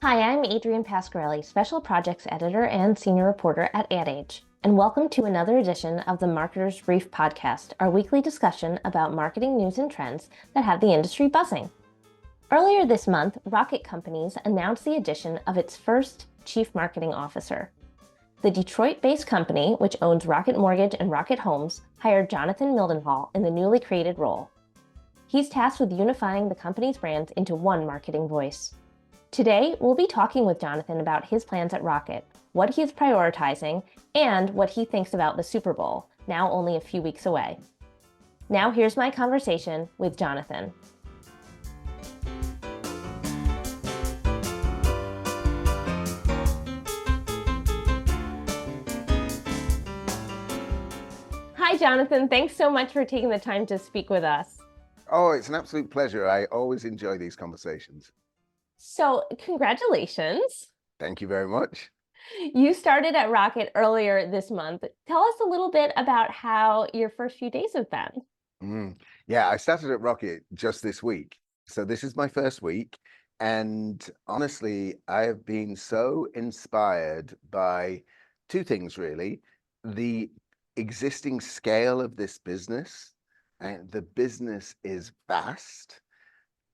Hi, I'm Adrienne Pasquarelli, Special Projects Editor and Senior Reporter at Ad Age, and welcome to another edition of the Marketer's Brief podcast, our weekly discussion about marketing news and trends that have the industry buzzing. Earlier this month, Rocket Companies announced the addition of its first Chief Marketing Officer. The Detroit-based company, which owns Rocket Mortgage and Rocket Homes, hired Jonathan Mildenhall in the newly created role. He's tasked with unifying the company's brands into one marketing voice. Today, we'll be talking with Jonathan about his plans at Rocket, what he is prioritizing, and what he thinks about the Super Bowl, now only a few weeks away. Now here's my conversation with Jonathan. Hi, Jonathan. Thanks so much for taking the time to speak with us. Oh, it's an absolute pleasure. I always enjoy these conversations. So, congratulations. Thank you very much. You started at Rocket earlier this month. Tell us a little bit about how your first few days have been. Yeah, I started at Rocket just this week. So this is my first week. And honestly, I have been so inspired by two things, really. The existing scale of this business, and the business is vast,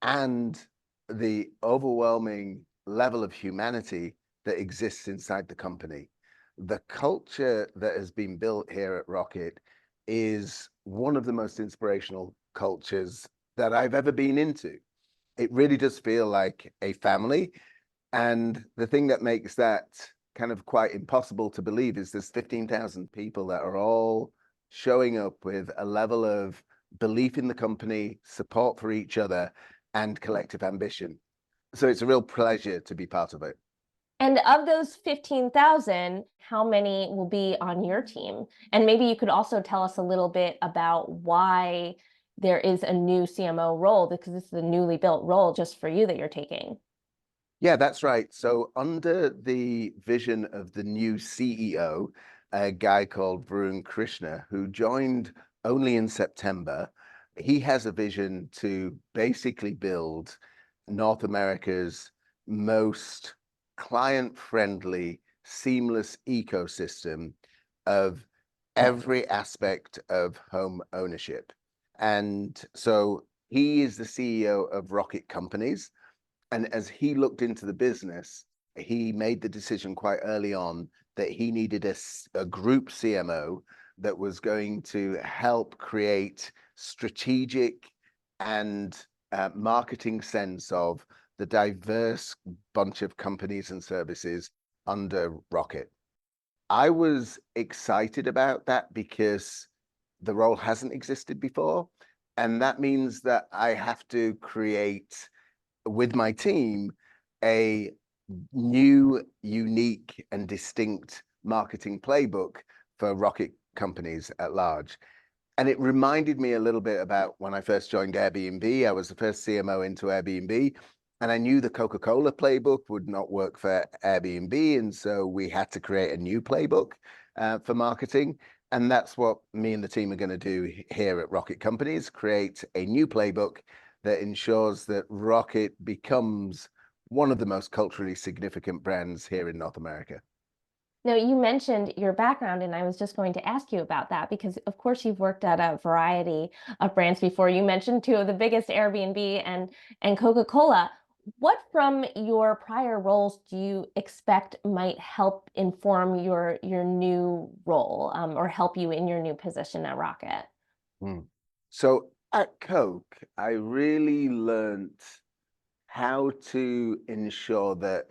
and the overwhelming level of humanity that exists inside the company. The culture that has been built here at Rocket is one of the most inspirational cultures that I've ever been into. It really does feel like a family. And the thing that makes that kind of quite impossible to believe is there's 15,000 people that are all showing up with a level of belief in the company, support for each other, and collective ambition. So it's a real pleasure to be part of it. And of those 15,000, how many will be on your team? And maybe you could also tell us a little bit about why there is a new CMO role, because this is a newly built role just for you that you're taking. Yeah, that's right. So under the vision of the new CEO, a guy called Varun Krishna, who joined only in September, he has a vision to basically build North America's most client-friendly, seamless ecosystem of every aspect of home ownership. And so he is the CEO of Rocket Companies. And as he looked into the business, he made the decision quite early on that he needed a group CMO that was going to help create strategic and marketing sense of the diverse bunch of companies and services under Rocket. I was excited about that because the role hasn't existed before. And that means that I have to create with my team a new, unique, and distinct marketing playbook for Rocket companies at large. And it reminded me a little bit about when I first joined Airbnb. I was the first CMO into Airbnb, and I knew the Coca-Cola playbook would not work for Airbnb. And so we had to create a new playbook for marketing. And that's what me and the team are going to do here at Rocket Companies, create a new playbook that ensures that Rocket becomes one of the most culturally significant brands here in North America. Now, you mentioned your background, and I was just going to ask you about that because, of course, you've worked at a variety of brands before. You mentioned two of the biggest, Airbnb and Coca-Cola. What from your prior roles do you expect might help inform your new role, or help you in your new position at Rocket? Hmm. So at Coke, I really learned how to ensure that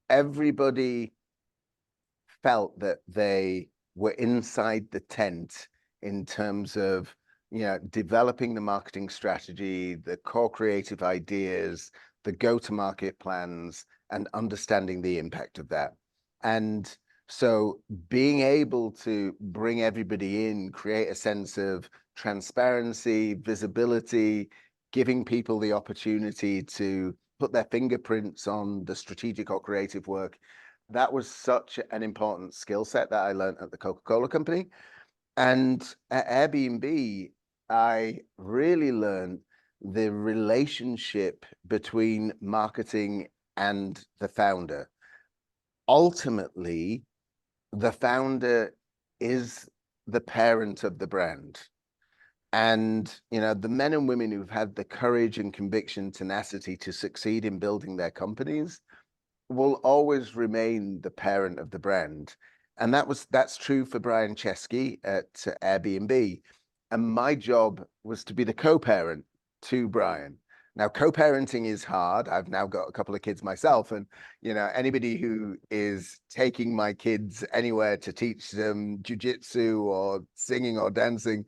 everybody felt that they were inside the tent in terms of developing the marketing strategy, the core creative ideas, the go-to-market plans, and understanding the impact of that. And so being able to bring everybody in, create a sense of transparency, visibility, giving people the opportunity to put their fingerprints on the strategic or creative work, that was such an important skill set that I learned at the Coca-Cola company. And at Airbnb, I really learned the relationship between marketing and the founder. Ultimately, the founder is the parent of the brand. And, the men and women who've had the courage and conviction, tenacity to succeed in building their companies will always remain the parent of the brand. And that's true for Brian Chesky at Airbnb. And my job was to be the co-parent to Brian. Now, co-parenting is hard. I've now got a couple of kids myself, and anybody who is taking my kids anywhere to teach them jujitsu or singing or dancing,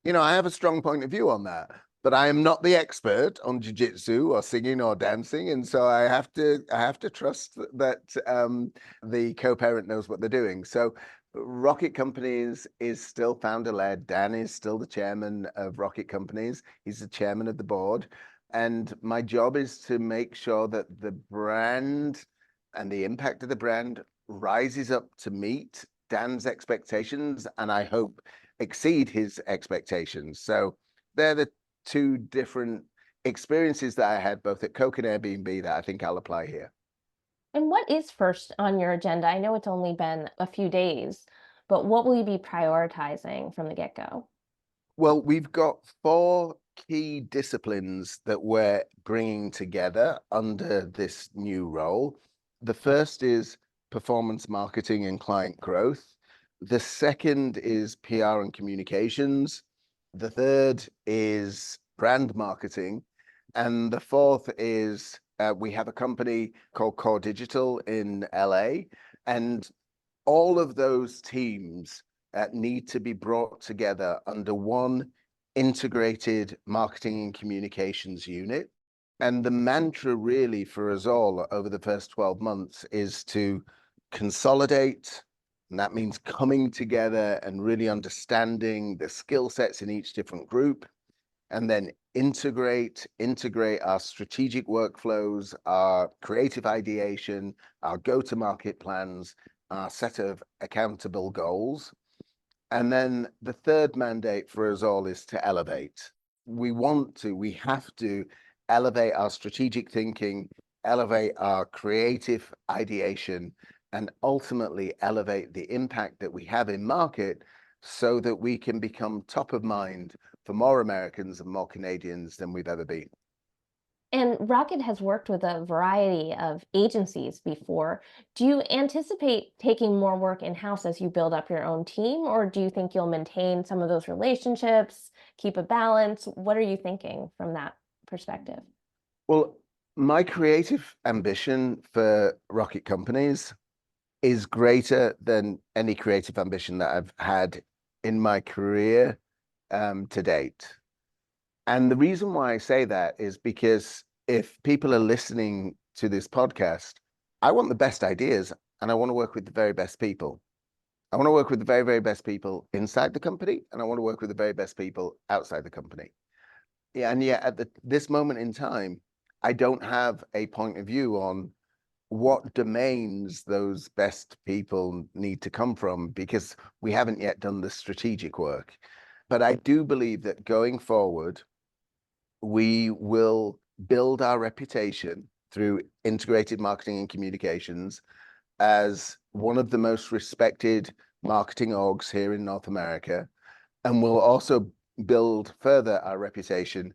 I have a strong point of view on that, but I am not the expert on jiu-jitsu or singing or dancing, and so I have to trust that the co-parent knows what they're doing. So Rocket Companies is still founder-led. Dan is still the chairman of Rocket Companies. He's the chairman of the board, and my job is to make sure that the brand and the impact of the brand rises up to meet Dan's expectations, and I hope exceed his expectations. So they're the two different experiences that I had both at Coke and Airbnb that I think I'll apply here. And what is first on your agenda? I know it's only been a few days, but what will you be prioritizing from the get-go? Well, we've got four key disciplines that we're bringing together under this new role. The first is performance marketing and client growth. The second is PR and communications. The third is brand marketing. And the fourth is we have a company called Core Digital in LA. And all of those teams need to be brought together under one integrated marketing and communications unit. And the mantra really for us all over the first 12 months is to consolidate. And that means coming together and really understanding the skill sets in each different group, and then integrate our strategic workflows, our creative ideation, our go-to-market plans, our set of accountable goals. And then the third mandate for us all is to elevate. We have to elevate our strategic thinking, elevate our creative ideation, and ultimately elevate the impact that we have in market so that we can become top of mind for more Americans and more Canadians than we've ever been. And Rocket has worked with a variety of agencies before. Do you anticipate taking more work in-house as you build up your own team, or do you think you'll maintain some of those relationships, keep a balance? What are you thinking from that perspective? Well, my creative ambition for Rocket Companies is greater than any creative ambition that I've had in my career to date. And the reason why I say that is because if people are listening to this podcast, I want the best ideas and I want to work with the very best people. I want to work with the very, very best people inside the company, and I want to work with the very best people outside the company. Yeah, and yet at this moment in time, I don't have a point of view on what domains those best people need to come from because we haven't yet done the strategic work. But I do believe that going forward, we will build our reputation through integrated marketing and communications as one of the most respected marketing orgs here in North America. And we'll also build further our reputation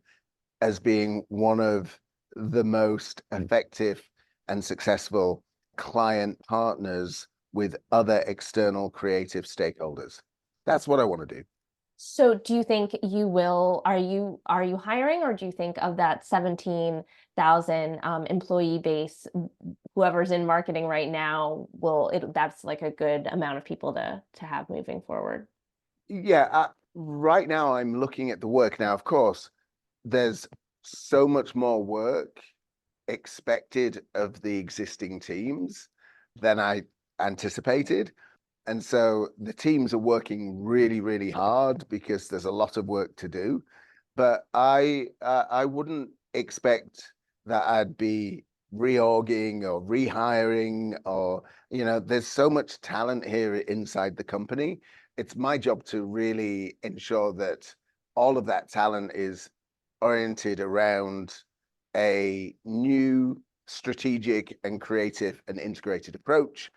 as being one of the most effective and successful client partners with other external creative stakeholders. That's what I want to do. So do you think you will, are you hiring, or do you think of that 17,000 employee base, whoever's in marketing right now, that's like a good amount of people to have moving forward? Yeah, right now I'm looking at the work. Now, of course, there's so much more work expected of the existing teams than I anticipated. And so the teams are working really, really hard because there's a lot of work to do. But I wouldn't expect that I'd be reorging or rehiring or, there's so much talent here inside the company. It's my job to really ensure that all of that talent is oriented around a new strategic and creative and integrated approach.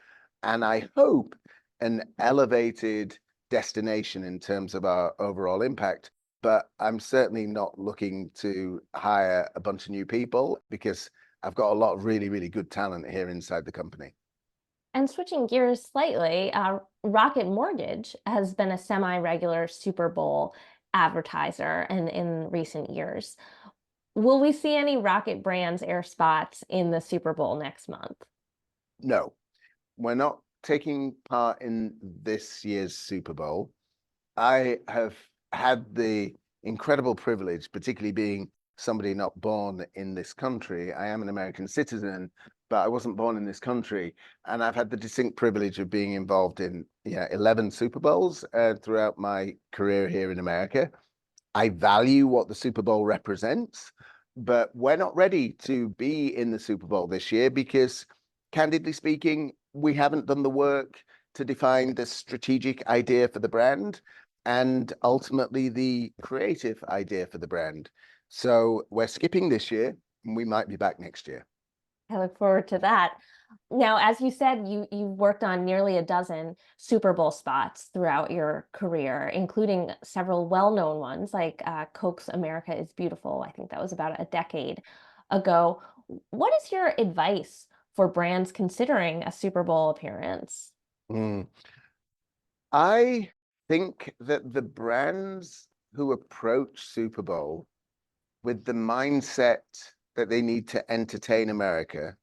And I hope an elevated destination in terms of our overall impact. But I'm certainly not looking to hire a bunch of new people because I've got a lot of really, really good talent here inside the company. And switching gears slightly, Rocket Mortgage has been a semi-regular Super Bowl advertiser in recent years. Will we see any Rocket brands air spots in the Super Bowl next month? No, we're not taking part in this year's Super Bowl. I have had the incredible privilege, particularly being somebody not born in this country. I am an American citizen, but I wasn't born in this country. And I've had the distinct privilege of being involved in 11 Super Bowls throughout my career here in America. I value what the Super Bowl represents, but we're not ready to be in the Super Bowl this year because, candidly speaking, we haven't done the work to define the strategic idea for the brand and ultimately the creative idea for the brand. So we're skipping this year and we might be back next year. I look forward to that. Now, as you said, you've worked on nearly a dozen Super Bowl spots throughout your career, including several well-known ones like Coke's "America is Beautiful." I think that was about a decade ago. What is your advice for brands considering a Super Bowl appearance? Mm. I think that the brands who approach Super Bowl with the mindset that they need to entertain America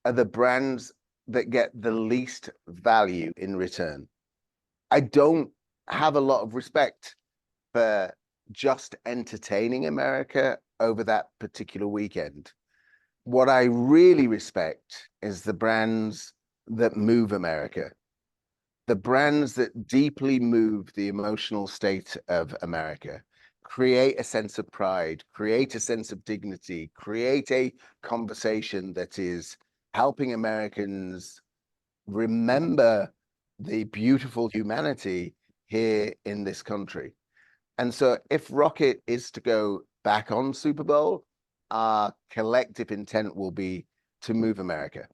are the brands that get the least value in return. I don't have a lot of respect for just entertaining America over that particular weekend. What I really respect is the brands that move America, the brands that deeply move the emotional state of America, create a sense of pride, create a sense of dignity, create a conversation that is helping Americans remember the beautiful humanity here in this country. And so if Rocket is to go back on Super Bowl, our collective intent will be to move America.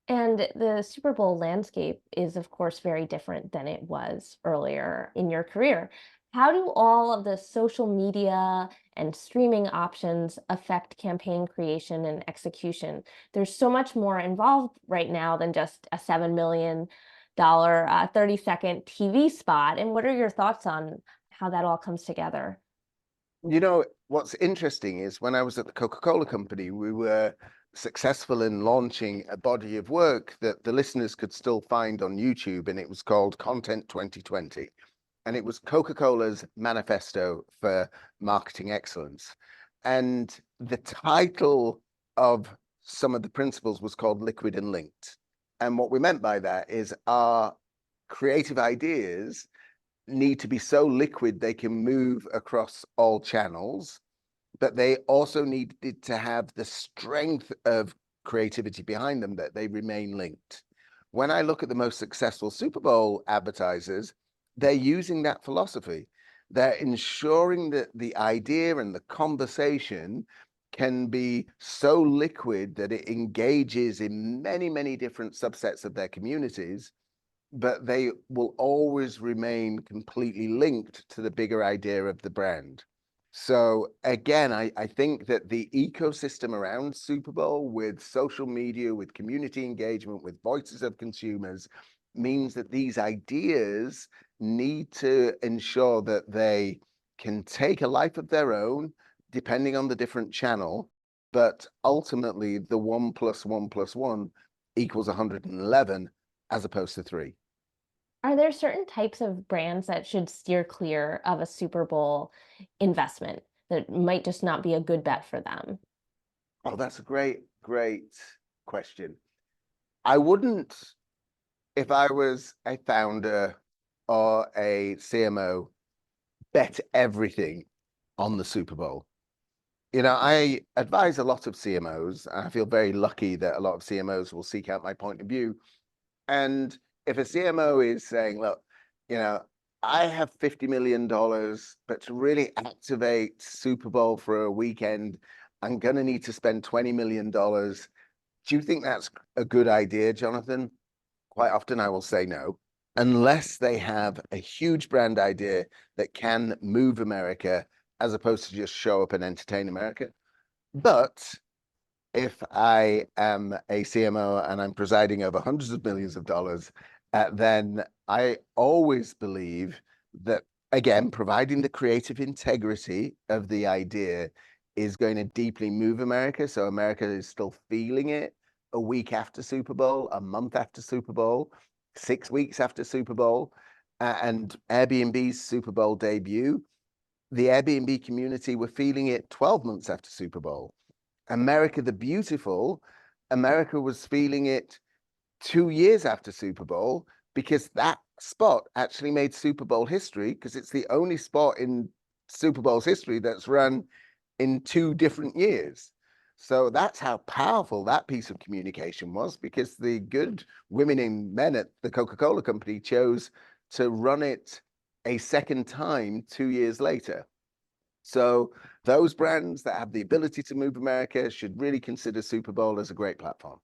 And the Super Bowl landscape is, of course, very different than it was earlier in your career. How do all of the social media and streaming options affect campaign creation and execution? There's so much more involved right now than just a $7 million 30-second TV spot. And what are your thoughts on how that all comes together? You know, what's interesting is when I was at the Coca-Cola company, we were successful in launching a body of work that the listeners could still find on YouTube, and it was called Content 2020. And it was Coca-Cola's manifesto for marketing excellence. And the title of some of the principles was called Liquid and Linked. And what we meant by that is our creative ideas need to be so liquid they can move across all channels, but they also needed to have the strength of creativity behind them that they remain linked. When I look at the most successful Super Bowl advertisers, they're using that philosophy. They're ensuring that the idea and the conversation can be so liquid that it engages in many, many different subsets of their communities, but they will always remain completely linked to the bigger idea of the brand. So again, I think that the ecosystem around Super Bowl with social media, with community engagement, with voices of consumers means that these ideas need to ensure that they can take a life of their own, depending on the different channel. But ultimately, the 1 + 1 + 1 equals 111 as opposed to 3. Are there certain types of brands that should steer clear of a Super Bowl investment that might just not be a good bet for them? Oh, that's a great, great question. I wouldn't, if I was a founder or a CMO, bet everything on the Super Bowl. You know, I advise a lot of CMOs, and I feel very lucky that a lot of CMOs will seek out my point of view. And if a CMO is saying, look, you know, I have $50 million, but to really activate Super Bowl for a weekend, I'm going to need to spend $20 million. Do you think that's a good idea, Jonathan? Quite often I will say no, unless they have a huge brand idea that can move America as opposed to just show up and entertain America. But if I am a CMO and I'm presiding over hundreds of millions of dollars, then I always believe that, again, providing the creative integrity of the idea is going to deeply move America. So America is still feeling it a week after Super Bowl, a month after Super Bowl, 6 weeks after Super Bowl, and Airbnb's Super Bowl debut. The Airbnb community were feeling it 12 months after Super Bowl. America the Beautiful, America was feeling it 2 years after Super Bowl because that spot actually made Super Bowl history because it's the only spot in Super Bowl's history that's run in 2 different years. So that's how powerful that piece of communication was because the good women and men at the Coca-Cola company chose to run it a second time 2 years later. So those brands that have the ability to move America should really consider Super Bowl as a great platform.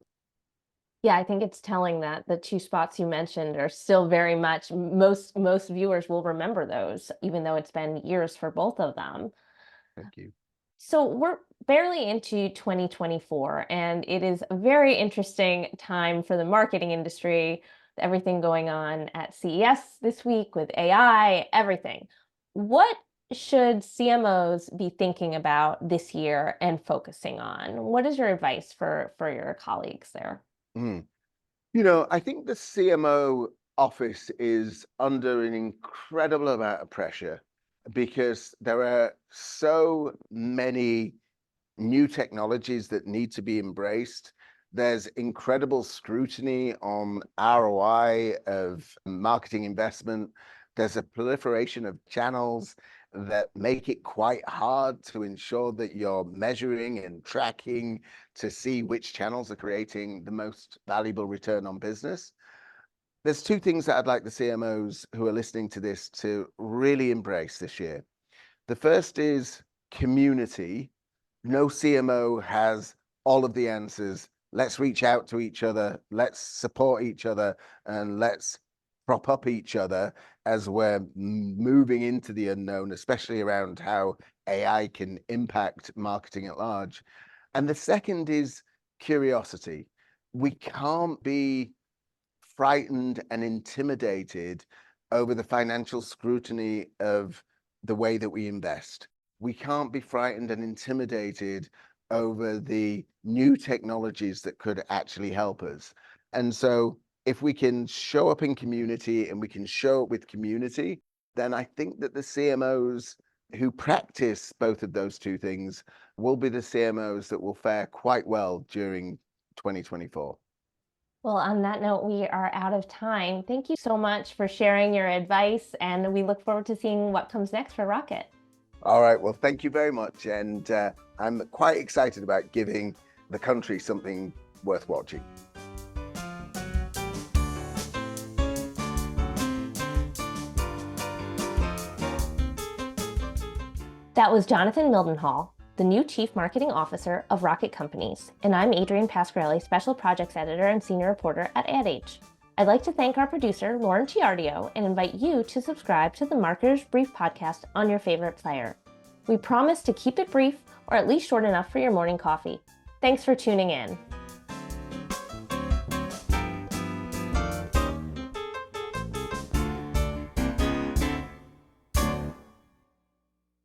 Yeah, I think it's telling that the two spots you mentioned are still very much most viewers will remember those, even though it's been years for both of them. Thank you. So we're barely into 2024, and it is a very interesting time for the marketing industry, everything going on at CES this week with AI, everything. What should CMOs be thinking about this year and focusing on? What is your advice for your colleagues there? Mm. I think the CMO office is under an incredible amount of pressure because there are so many new technologies that need to be embraced. There's incredible scrutiny on ROI of marketing investment. There's a proliferation of channels that make it quite hard to ensure that you're measuring and tracking to see which channels are creating the most valuable return on business. There's two things that I'd like the CMOs who are listening to this to really embrace this year. The first is community. No CMO has all of the answers. Let's reach out to each other. Let's support each other and let's prop up each other as we're moving into the unknown, especially around how AI can impact marketing at large. And the second is curiosity. We can't be frightened and intimidated over the financial scrutiny of the way that we invest. We can't be frightened and intimidated over the new technologies that could actually help us. And so if we can show up in community and we can show up with community, then I think that the CMOs who practice both of those two things will be the CMOs that will fare quite well during 2024. Well, on that note, we are out of time. Thank you so much for sharing your advice, and we look forward to seeing what comes next for Rocket. All right. Well, thank you very much. And I'm quite excited about giving the country something worth watching. That was Jonathan Mildenhall, the new Chief Marketing Officer of Rocket Companies, and I'm Adrienne Pasquarelli, Special Projects Editor and Senior Reporter at Ad Age. I'd like to thank our producer, Lauren Chiardio, and invite you to subscribe to the Marketer's Brief podcast on your favorite player. We promise to keep it brief, or at least short enough for your morning coffee. Thanks for tuning in.